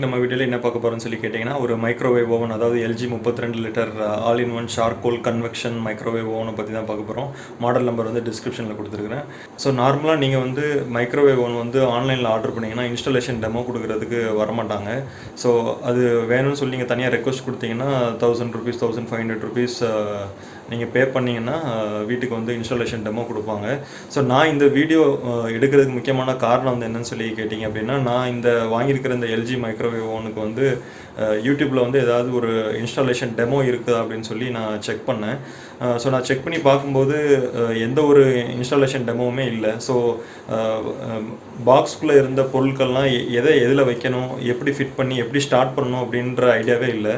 நம்ம வீடியோவில் என்ன பார்க்க போகிறோம்னு சொல்லி கேட்டிங்கன்னா ஒரு மைக்ரோவேவ் ஓவன், அதாவது LG 32 litre all in one charcoal convection microwave ஓவனை பற்றி தான் பார்க்க போகிறோம். மாடல் நம்பர் வந்து டிஸ்கிரிப்ஷனில் கொடுத்துருக்குறேன். ஸோ நார்மலாக நீங்கள் வந்து மைக்ரோவேவ் ஓவன் வந்து ஆன்லைனில் ஆர்டர் பண்ணிங்கன்னா இன்ஸ்டாலேஷன் டெமோ கொடுக்குறதுக்கு வரமாட்டாங்க. ஸோ அது வேணும்னு சொல்லி நீங்கள் தனியாக ரெக்வஸ்ட் கொடுத்தீங்கன்னா ₹1000 ₹1500 நீங்கள் பே பண்ணிங்கன்னா வீட்டுக்கு வந்து இன்ஸ்டாலேஷன் டெமோ கொடுப்பாங்க. ஸோ நான் இந்த வீடியோ எடுக்கிறதுக்கு முக்கியமான காரணம் வந்து என்னன்னு சொல்லி கேட்டிங்க அப்படின்னா, நான் இந்த வாங்கியிருக்கிற இந்த எல்ஜி மைக்ரோவேவ் ஓவனுக்கு வந்து யூடியூப்பில் வந்து ஏதாவது ஒரு இன்ஸ்டாலேஷன் டெமோ இருக்குதா அப்படின்னு சொல்லி நான் செக் பண்ணேன். ஸோ நான் செக் பண்ணி பார்க்கும்போது எந்த ஒரு இன்ஸ்டாலேஷன் டெமோவுமே இல்லை. ஸோ பாக்ஸ்குள்ளே இருந்த பொருட்கள்லாம் எதில் வைக்கணும், எப்படி ஃபிட் பண்ணி எப்படி ஸ்டார்ட் பண்ணணும் அப்படின்ற ஐடியாவே இல்லை.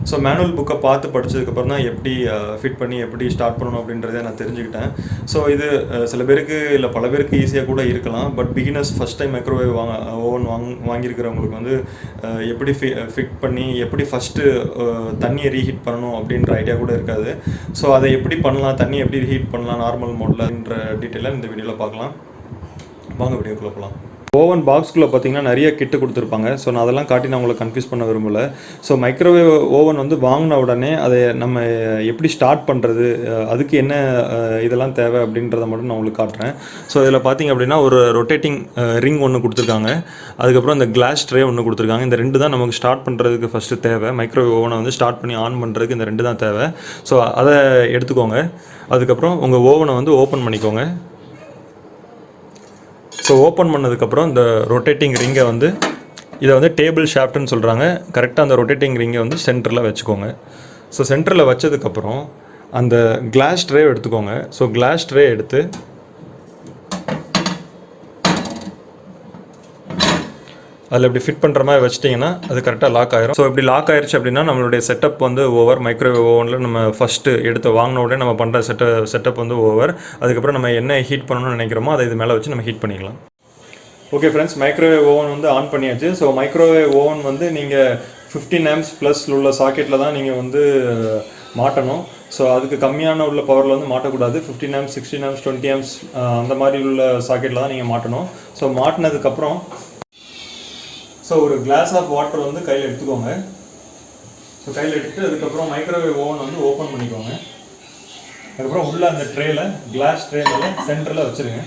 ஸோ மேனுவல் புக்கை பார்த்து படித்ததுக்கப்புறம் தான் எப்படி ஃபிட் பண்ணி எப்படி ஸ்டார்ட் பண்ணணும் அப்படின்றத நான் தெரிஞ்சுக்கிட்டேன். ஸோ இது சில பேருக்கு இல்லை பல பேருக்கு ஈஸியாக கூட இருக்கலாம். But beginners first time microwave oven வாங்கியிருக்கிறவங்களுக்கு வந்து எப்படி ஃபிட் பண்ணி எப்படி ஃபஸ்ட்டு தண்ணியை ரீஹீட் பண்ணணும் அப்படின்ற ஐடியா கூட இருக்காது. ஸோ அதை எப்படி பண்ணலாம், தண்ணி எப்படி ரீஹீட் பண்ணலாம் நார்மல் மோடில்ன்ற டீட்டெயிலாக இந்த வீடியோவில் பார்க்கலாம். வாங்க வீடியோக்குள்ளே போகலாம். ஓவன் பாக்ஸ்குள்ளே பார்த்தீங்கன்னா நிறைய கிட்டு கொடுத்துருப்பாங்க. ஸோ நான் அதெல்லாம் காட்டி நான் உங்களை கன்ஃபியூஸ் பண்ண விரும்பலை. ஸோ மைக்ரோவேவ் ஓவன் வந்து வாங்கின உடனே அதை நம்ம எப்படி ஸ்டார்ட் பண்ணுறது, அதுக்கு என்ன இதெல்லாம் தேவை அப்படின்றத மட்டும் நான் உங்களுக்கு காட்டுறேன். ஸோ இதில் பார்த்தீங்க அப்படின்னா ஒரு ரொட்டேட்டிங் ரிங் ஒன்று கொடுத்துருக்காங்க. அதுக்கப்புறம் இந்த கிளாஸ் ட்ரே ஒன்று கொடுத்துருக்காங்க. இந்த ரெண்டு தான் நமக்கு ஸ்டார்ட் பண்ணுறதுக்கு ஃபஸ்ட்டு தேவை. மைக்ரோவேவ் ஓவனை வந்து ஸ்டார்ட் பண்ணி ஆன் பண்ணுறதுக்கு இந்த ரெண்டு தான் தேவை. ஸோ அதை எடுத்துக்கோங்க. அதுக்கப்புறம் உங்கள் ஓவனை வந்து ஓப்பன் பண்ணிக்கோங்க. ஸோ ஓப்பன் பண்ணதுக்கப்புறம் இந்த ரொட்டேட்டிங் ரிங்கை வந்து இதை வந்து டேபிள் ஷாஃப்ட்னு சொல்கிறாங்க. கரெக்டாக அந்த ரொட்டேட்டிங் ரிங்கை வந்து சென்டரில் வச்சுக்கோங்க. ஸோ சென்டரில் வச்சதுக்கப்புறம் அந்த கிளாஸ் ட்ரே எடுத்துக்கோங்க. ஸோ கிளாஸ் ட்ரே எடுத்து அதில் இப்படி ஃபிட் பண்ணுற மாதிரி வச்சிட்டிங்கன்னா அது கரெக்டாக லாக் ஆயிரும். ஸோ இப்படி லாக் ஆயிடுச்சு அப்படின்னா நம்மளுடைய செட்டப் வந்து ஓவர். மைக்ரோவேவ் ஓவனில் நம்ம ஃபஸ்ட்டு எடுத்து வாங்கின உடனே நம்ம பண்ணுற செட்டப் வந்து ஓவர். அதுக்கப்புறம் நம்ம என்ன ஹீட் பண்ணணும்னு நினைக்கிறோமோ அதை இது மேலே வச்சு நம்ம ஹீட் பண்ணிக்கலாம். ஓகே ஃப்ரெண்ட்ஸ், மைக்ரோவேவ் ஓவன் வந்து ஆன் பண்ணியாச்சு. ஸோ மைக்ரோவேவ் ஓவன் வந்து நீங்கள் 15 amps ப்ளஸ் உள்ள சாக்கெட்டில் தான் நீங்கள் வந்து மாட்டணும். ஸோ அதுக்கு கம்மியான உள்ள பவரில் வந்து மாட்டக்கூடாது. 15 amps 16 amps 20 amps அந்த மாதிரி உள்ள சாக்கெட்டில் தான் நீங்கள் மாட்டணும். ஸோ மாட்டினதுக்கப்புறம் ஒரு கிளாஸ் ஆஃப் வாட்டர் வந்து கையில் எடுத்துக்கோங்க. ஸோ கையில் எடுத்துட்டு அதுக்கப்புறம் மைக்ரோவேவ் ஓவன் வந்து ஓப்பன் பண்ணிக்கோங்க. அதுக்கப்புறம் உள்ளே அந்த ட்ரேயில் கிளாஸ் ட்ரே மேலே சென்டரில் வச்சுருங்க.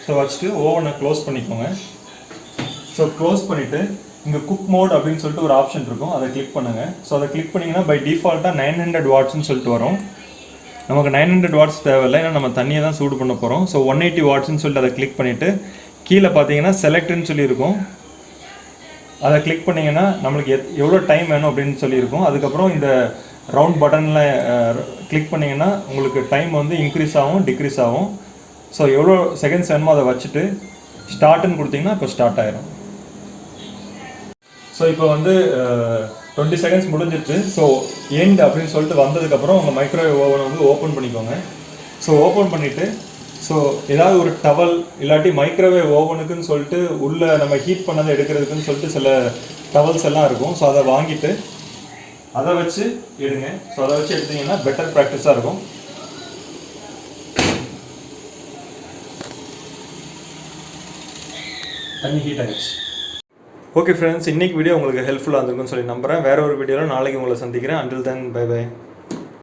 ஸோ வச்சுட்டு ஓவனை க்ளோஸ் பண்ணிக்கோங்க. ஸோ க்ளோஸ் பண்ணிவிட்டு இங்கே குக் மோட் அப்படின்னு சொல்லிட்டு ஒரு ஆப்ஷன் இருக்கும், அதை கிளிக் பண்ணுங்கள். ஸோ அதை கிளிக் பண்ணிங்கன்னா பை டிஃபால்ட்டாக 900 wattsன்னு சொல்லிட்டு வரும். நமக்கு 900 watts தேவையில்லை, ஏன்னா நம்ம தண்ணியை தான் சூடு பண்ண போகிறோம். ஸோ 180 wattsன்னு சொல்லிட்டு அதை கிளிக் பண்ணிவிட்டு கீழே பார்த்தீங்கன்னா செலக்ட்னு சொல்லியிருக்கும். அதை கிளிக் பண்ணிங்கன்னா நம்மளுக்கு எவ்வளோ டைம் வேணும் அப்படின்னு சொல்லியிருக்கும். அதுக்கப்புறம் இந்த ரவுண்ட் பட்டனில் கிளிக் பண்ணிங்கன்னா உங்களுக்கு டைம் வந்து இன்க்ரீஸ் ஆகும் டிக்ரீஸ் ஆகும். ஸோ எவ்வளோ செகண்ட்ஸ் வேணுமோ அதை வச்சுட்டு ஸ்டார்ட்டுன்னு கொடுத்தீங்கன்னா இப்போ ஸ்டார்ட் ஆகிடும். ஸோ இப்போ வந்து 20 seconds முடிஞ்சிருச்சு. ஸோ எண்ட் அப்படின்னு சொல்லிட்டு வந்ததுக்கப்புறம் உங்கள் மைக்ரோவேவ் ஓவனை வந்து ஓப்பன் பண்ணிக்கோங்க. ஸோ ஓப்பன் பண்ணிவிட்டு ஏதாவது ஒரு டவல் இல்லாட்டி மைக்ரோவேவ் ஓவனுக்குன்னு சொல்லிட்டு உள்ளே நம்ம ஹீட் பண்ணதை எடுக்கிறதுக்குன்னு சொல்லிட்டு சில டவல்ஸ் எல்லாம் இருக்கும். ஸோ அதை வாங்கிட்டு அதை வச்சு எடுங்க. ஸோ அதை வச்சு எடுத்தீங்கன்னா பெட்டர் ப்ராக்டிஸாக இருக்கும். தண்ணி ஹீட் ஆகிடுச்சு. ஓகே ஃப்ரெண்ட்ஸ், இன்றைக்கி வீடியோ உங்களுக்கு ஹெல்ப்ஃபுல்லாக இருந்திருக்குன்னு சொல்லி நம்புகிறேன். வேறு ஒரு வீடியோவில் நாளைக்கு உங்களை சந்திக்கிறேன். Until then bye by.